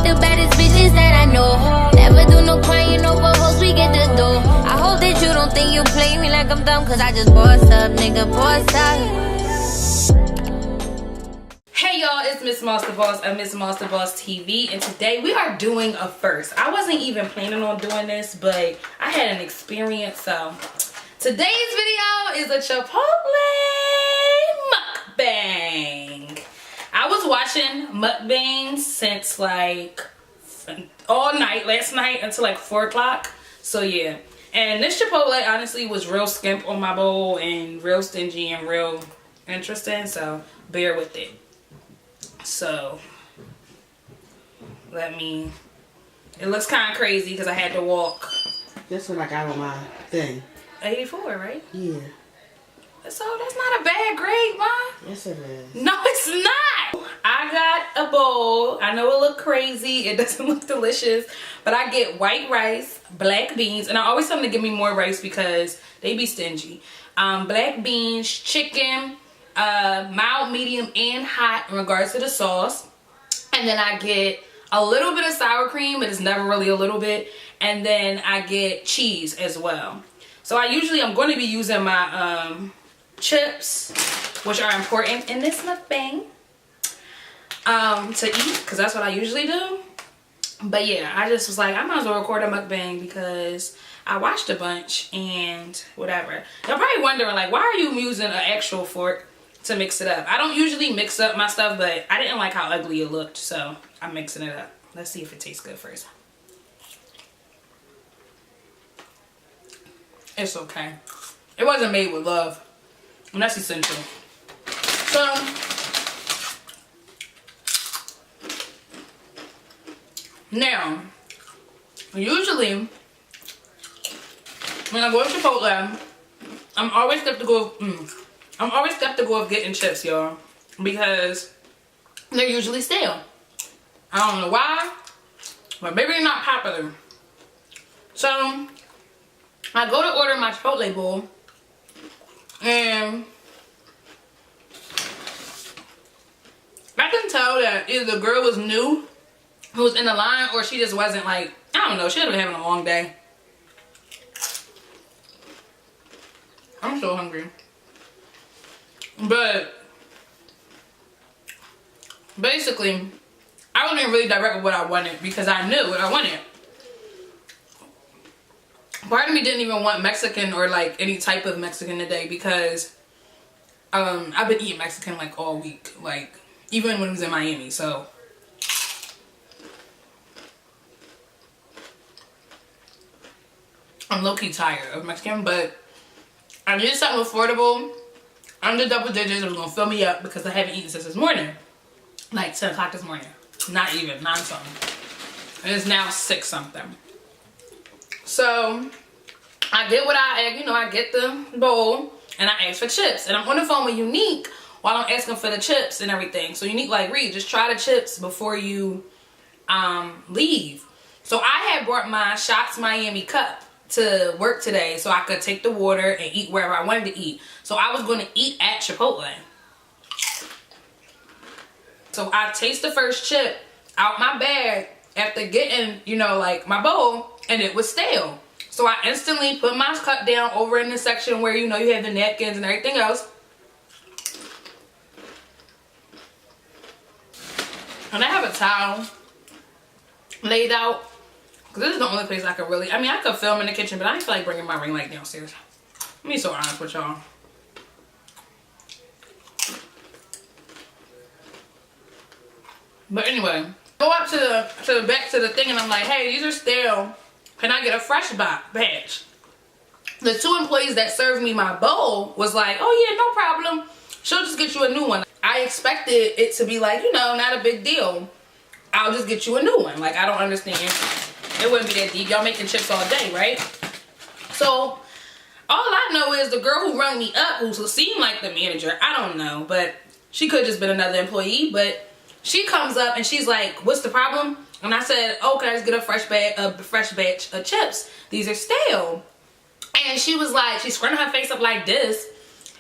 got the baddest bitches that I know. Never do no crying over hoes, we get the dough. I hope that you don't think you play me like I'm dumb, cause I just boss up, nigga, boss up. Hey y'all, it's Miss Moss the Boss of Miss Moss the Boss TV, and today we are doing a first. I wasn't even planning on doing this, but I had an experience, so today's video is a Chipotle Mukbang. I was watching mukbangs since like all night last night until like 4 o'clock. So yeah, and this Chipotle honestly was real skimp on my bowl and real stingy and real interesting, so bear with it. So it looks kind of crazy because I had to walk. That's what I got on my thing. 84, right? Yeah. So that's not a bad grade, Mom. Yes, it is. No, it's not. I got a bowl. I know it look crazy. It doesn't look delicious. But I get white rice, black beans. And I always tell them to give me more rice because they be stingy. Black beans, chicken, mild, medium, and hot in regards to the sauce. And then I get a little bit of sour cream, but it's never really a little bit. And then I get cheese as well. So I'm going to be using my chips, which are important in this mukbang, to eat, because that's what I usually do. But yeah, I just was like, I might as well record a mukbang because I watched a bunch and whatever. You're probably wondering, like, why are you using an actual fork to mix it up? I don't usually mix up my stuff, but I didn't like how ugly it looked, so I'm mixing it up. Let's see if it tastes good first. It's okay. It wasn't made with love, and that's essential. So now, usually when I go to Chipotle, I'm always skeptical of getting chips, y'all, because they're usually stale. I don't know why, but maybe they're not popular. So I go to order my Chipotle bowl, and I can tell that either the girl was new who was in the line, or she just wasn't, like, I don't know, she had been having a long day. I'm so hungry. But basically, I wasn't really direct with what I wanted because I knew what I wanted. Part of me didn't even want Mexican or like any type of Mexican today because I've been eating Mexican like all week, like even when I was in Miami. So I'm low-key tired of Mexican, but I needed something affordable under double digits. It was gonna fill me up because I haven't eaten since this morning, like 10 o'clock this morning. Not even 9 something. And it's now 6 something. So I did what I get the bowl and I asked for chips. And I'm on the phone with Unique while I'm asking for the chips and everything. So Unique like, Reid, just try the chips before you leave. So I had brought my Shots Miami cup to work today so I could take the water and eat wherever I wanted to eat. So I was going to eat at Chipotle. So I taste the first chip out my bag after getting, like my bowl, and it was stale. So I instantly put my cup down over in the section where, you have the napkins and everything else. And I have a towel laid out. Because this is the only place I could really, I could film in the kitchen, but I didn't feel like bringing my ring light downstairs. Let me be so honest with y'all. But anyway, go up to the back to the thing and I'm like, hey, these are stale. Can I get a fresh batch? The 2 employees that served me my bowl was like, oh yeah, no problem. She'll just get you a new one. I expected it to be like, not a big deal. I'll just get you a new one. Like, I don't understand. It wouldn't be that deep. Y'all making chips all day, right? So all I know is the girl who rung me up, who seemed like the manager, I don't know, but she could have just been another employee, but she comes up and she's like, what's the problem? And I said, oh, can I just get a fresh batch of chips? These are stale. And she was like, she scrunched her face up like this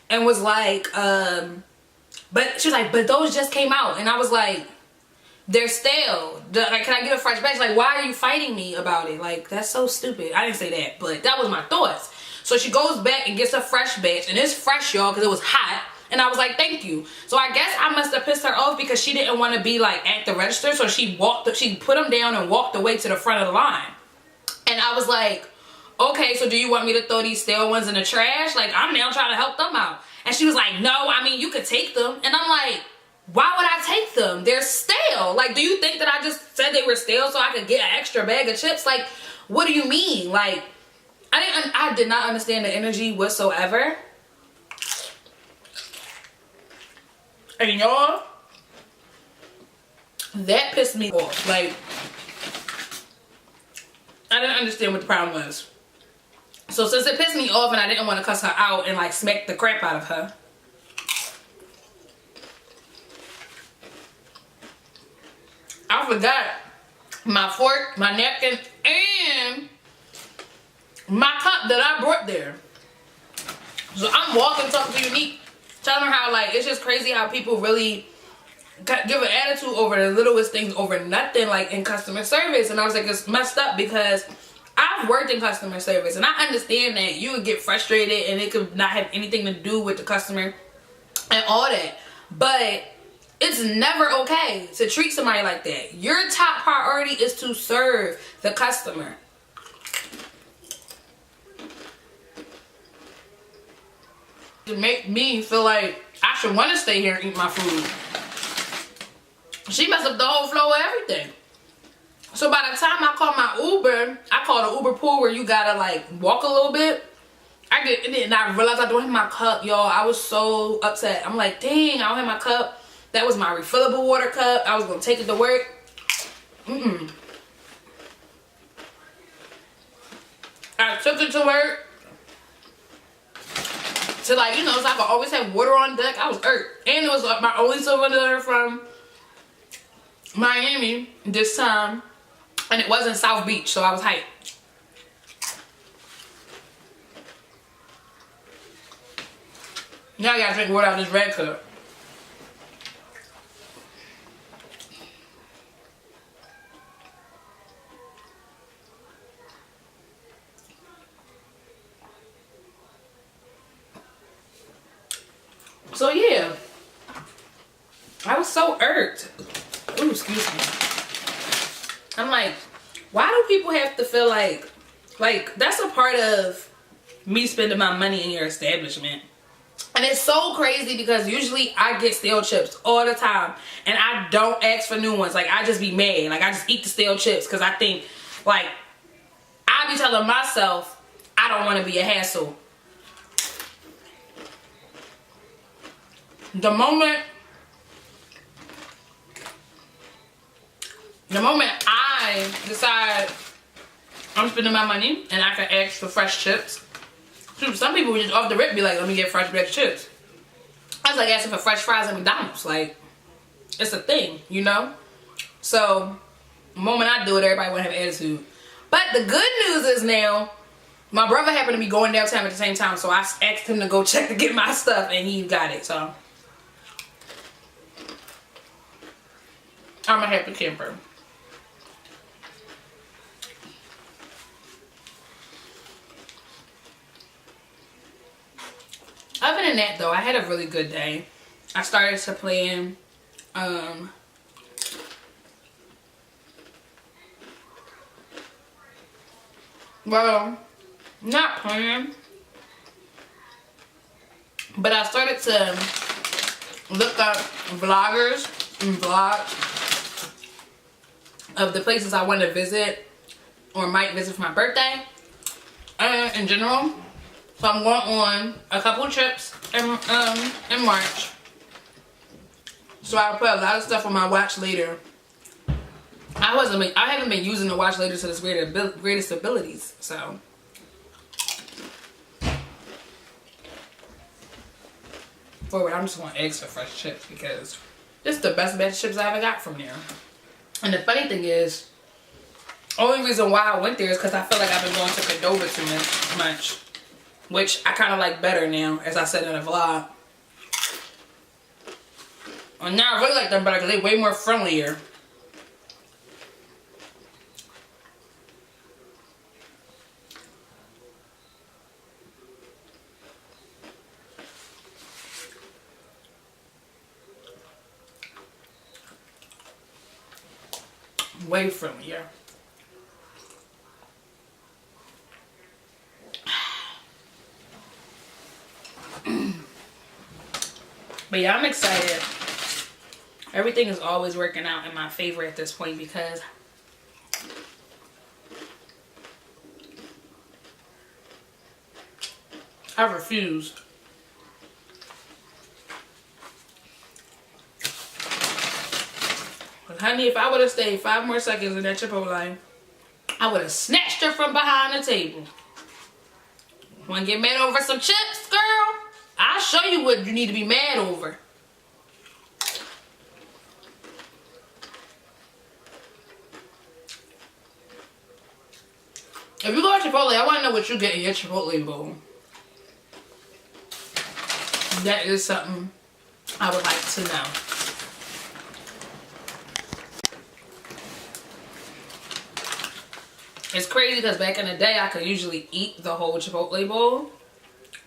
and was like, but she was like, but those just came out. And I was like, they're stale. Like, can I get a fresh batch? Like, why are you fighting me about it? Like, that's so stupid. I didn't say that, but that was my thoughts. So she goes back and gets a fresh batch, and it's fresh, y'all, because it was hot. And I was like, thank you. So I guess I must have pissed her off because she didn't want to be like at the register. So she put them down and walked away to the front of the line. And I was like, okay, so do you want me to throw these stale ones in the trash? Like, I'm now trying to help them out. And she was like, no, I mean, you could take them. And I'm like, why would I take them? They're stale. Like, do you think that I just said they were stale so I could get an extra bag of chips? Like, what do you mean? Like, I did not understand the energy whatsoever. And y'all, that pissed me off. Like, I didn't understand what the problem was. So since it pissed me off and I didn't want to cuss her out and like smack the crap out of her, I forgot my fork, my napkin, and my cup that I brought there. So I'm walking, talking to Unique, telling her how like it's just crazy how people really give an attitude over the littlest things over nothing, like in customer service. And I was like, it's messed up because I've worked in customer service and I understand that you would get frustrated and it could not have anything to do with the customer and all that, but it's never okay to treat somebody like that. Your top priority is to serve the customer. To make me feel like I should want to stay here and eat my food. She messed up the whole flow of everything. So by the time I called my Uber, I called an Uber pool where you gotta like walk a little bit. And I realized I don't have my cup, y'all. I was so upset. I'm like, dang, I don't have my cup. That was my refillable water cup. I was gonna take it to work. I took it to work. To like, you know, so I could always have water on deck. I was irked. And it was my only silver dinner from Miami this time. And it wasn't South Beach, so I was hyped. Now I gotta drink water out of this red cup. So yeah, I was so irked. Ooh, excuse me. I'm like, why do people have to feel like that's a part of me spending my money in your establishment? And it's so crazy because usually I get stale chips all the time and I don't ask for new ones. Like, I just be mad. Like, I just eat the stale chips because I think, like, I be telling myself I don't want to be a hassle. The moment I decide I'm spending my money and I can ask for fresh chips. Some people just off the rip be like, let me get fresh baked chips. I was like asking for fresh fries at McDonald's. Like, it's a thing, you know? So, the moment I do it, everybody want to have attitude. But the good news is now, my brother happened to be going downtown at the same time, so I asked him to go check to get my stuff, and he got it, so. I'm a happy camper. Other than that though, I had a really good day. I started to plan well, not plan, but I started to look up vloggers and vlogs of the places I want to visit or might visit for my birthday in general. So I'm going on a couple trips in March. So I'll put a lot of stuff on my watch later. I haven't been using the watch later to its greatest abilities. So forward, I'm just going to ask for fresh chips because this is the best batch of chips I ever got from there. And the funny thing is, only reason why I went there is because I feel like I've been going to Cordova too much. Which I kind of like better now, as I said in a vlog. And now I really like them better because they're way more friendlier. Way friendlier. But yeah, I'm excited. Everything is always working out in my favor at this point because I refused. But honey, if I would have stayed 5 more seconds in that Chipotle, I would have snatched her from behind the table. Want to get mad over some chips, girl? I'll show you what you need to be mad over. If you go to Chipotle, I want to know what you get in your Chipotle bowl. That is something I would like to know. It's crazy because back in the day, I could usually eat the whole Chipotle bowl.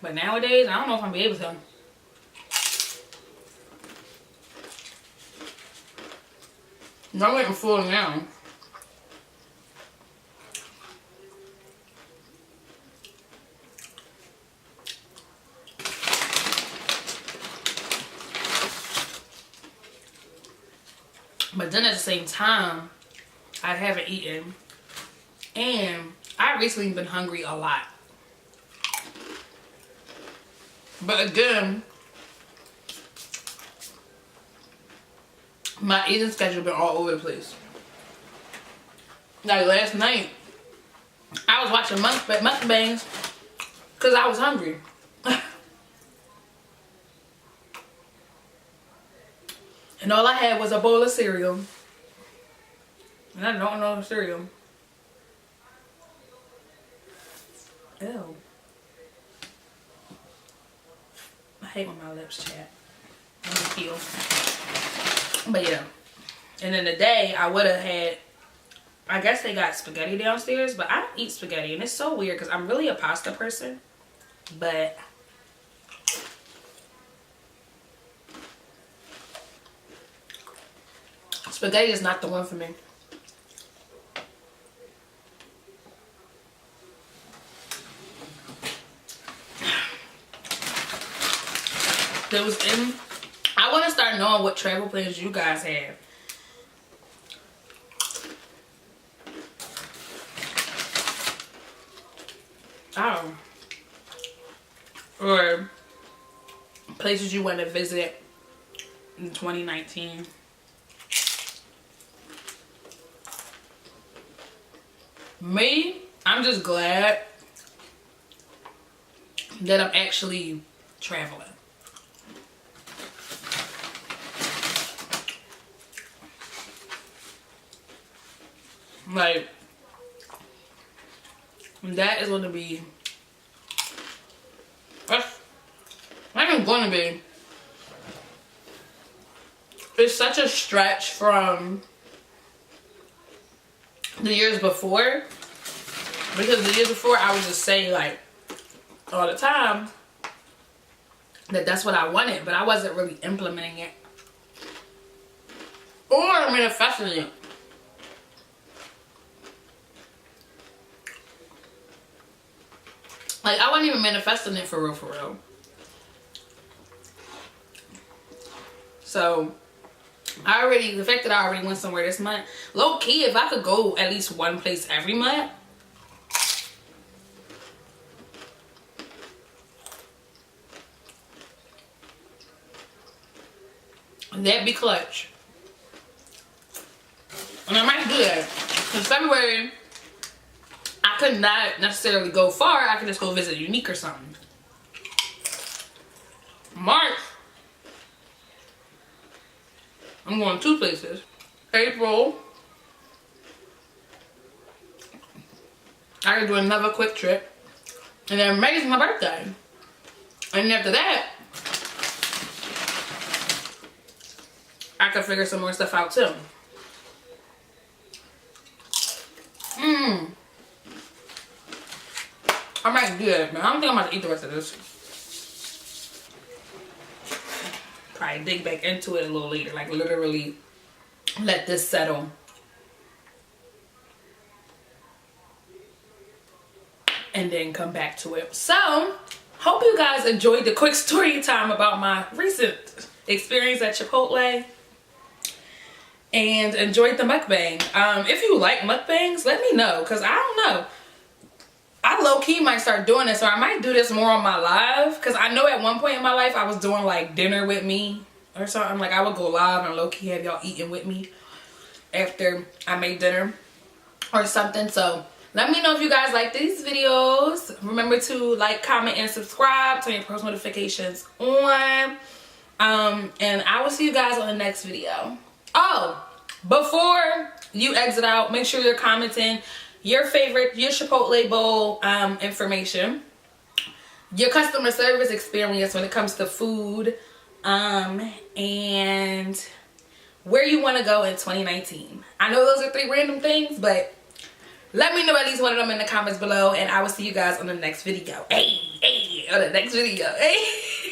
But nowadays, I don't know if I'm be able to. I'm getting full now. But then at the same time, I haven't eaten. And I've recently been hungry a lot. But again, my eating schedule been all over the place. Like last night, I was watching mukbangs because I was hungry. And all I had was a bowl of cereal. And I don't know cereal. Ew. I hate when my lips chat. Let me peel. But yeah. And then today I would have had, I guess they got spaghetti downstairs, but I don't eat spaghetti. And it's so weird because I'm really a pasta person. But spaghetti is not the one for me. I want to start knowing what travel plans you guys have. Oh. Or places you want to visit in 2019. Me, I'm just glad that I'm actually traveling. Like, that is going to be, that's not even going to be, it's such a stretch from the years before, because the years before I would just say like all the time that that's what I wanted, but I wasn't really implementing it or manifesting it. Like, I wasn't even manifesting it for real, for real. So, the fact that I already went somewhere this month, low key, if I could go at least one place every month, that'd be clutch. And I might do that. Because February, I could not necessarily go far. I could just go visit Unique or something. March, I'm going 2 places. April, I could do another quick trip. And then May's my birthday. And after that, I could figure some more stuff out too. I might do that, man. I don't think I'm about to eat the rest of this. Probably dig back into it a little later. Like, literally let this settle and then come back to it. So hope you guys enjoyed the quick story time about my recent experience at Chipotle and enjoyed the mukbang. If you like mukbangs, let me know, because I don't know, I low-key might start doing this, or I might do this more on my live, because I know at one point in my life I was doing like dinner with me or something. Like I would go live and low-key have y'all eating with me after I made dinner or something. So let me know if you guys like these videos. Remember to like, comment, and subscribe. Turn your post notifications on. And I will see you guys on the next video. Oh, before you exit out, make sure you're commenting your favorite, your Chipotle bowl information, your customer service experience when it comes to food, and where you want to go in 2019. I know those are 3 random things, but let me know at least one of them in the comments below, and I will see you guys on the next video. Hey, on the next video. Hey.